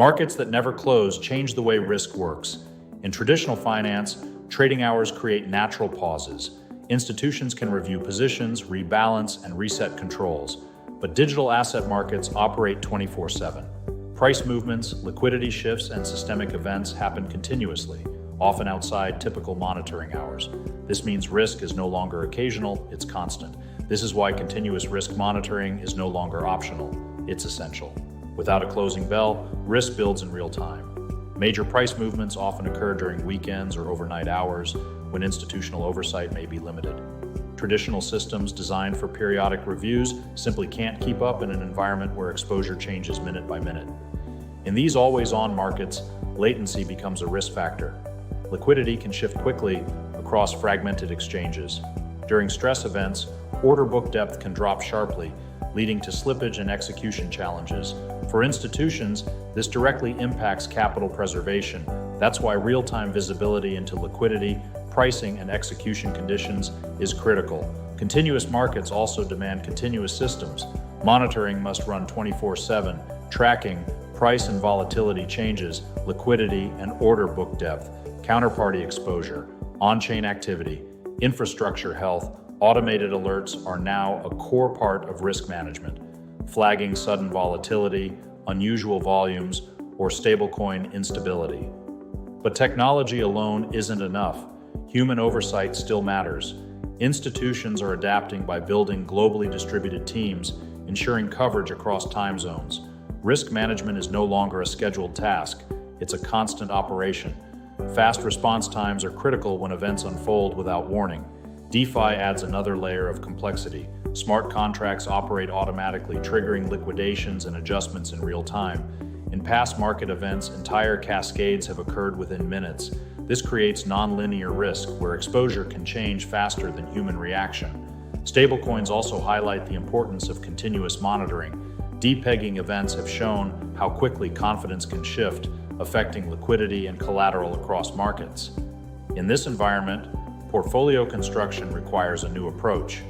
Markets that never close change the way risk works. In traditional finance, trading hours create natural pauses. Institutions can review positions, rebalance, and reset controls. But digital asset markets operate 24/7. Price movements, liquidity shifts, and systemic events happen continuously, often outside typical monitoring hours. This means risk is no longer occasional, it's constant. This is why continuous risk monitoring is no longer optional, it's essential. Without a closing bell, risk builds in real time. Major price movements often occur during weekends or overnight hours when institutional oversight may be limited. Traditional systems designed for periodic reviews simply can't keep up in an environment where exposure changes minute by minute. In these always-on markets, latency becomes a risk factor. Liquidity can shift quickly across fragmented exchanges. During stress events, order book depth can drop sharply, leading to slippage and execution challenges. For institutions, this directly impacts capital preservation. That's why real-time visibility into liquidity, pricing, and execution conditions is critical. Continuous markets also demand continuous systems. Monitoring must run 24/7, tracking price and volatility changes, liquidity and order book depth, counterparty exposure, on-chain activity, infrastructure health. Automated alerts are now a core part of risk management, flagging sudden volatility, unusual volumes, or stablecoin instability. But technology alone isn't enough. Human oversight still matters. Institutions are adapting by building globally distributed teams, ensuring coverage across time zones. Risk management is no longer a scheduled task, it's a constant operation. Fast response times are critical when events unfold without warning. DeFi adds another layer of complexity. Smart contracts operate automatically, triggering liquidations and adjustments in real time. In past market events, entire cascades have occurred within minutes. This creates non-linear risk, where exposure can change faster than human reaction. Stablecoins also highlight the importance of continuous monitoring. Depegging events have shown how quickly confidence can shift, affecting liquidity and collateral across markets. In this environment, portfolio construction requires a new approach.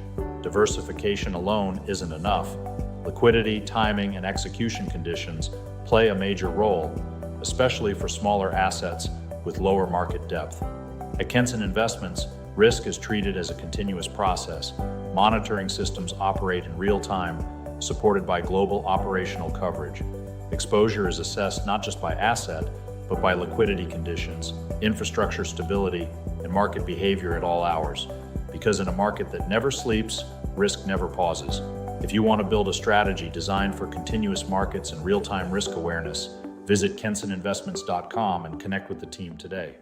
Diversification alone isn't enough. Liquidity, timing, and execution conditions play a major role, especially for smaller assets with lower market depth. At Kenson Investments, risk is treated as a continuous process. Monitoring systems operate in real time, supported by global operational coverage. Exposure is assessed not just by asset, but by liquidity conditions, infrastructure stability, and market behavior at all hours. Because in a market that never sleeps, risk never pauses. If you want to build a strategy designed for continuous markets and real-time risk awareness, visit kensoninvestments.com and connect with the team today.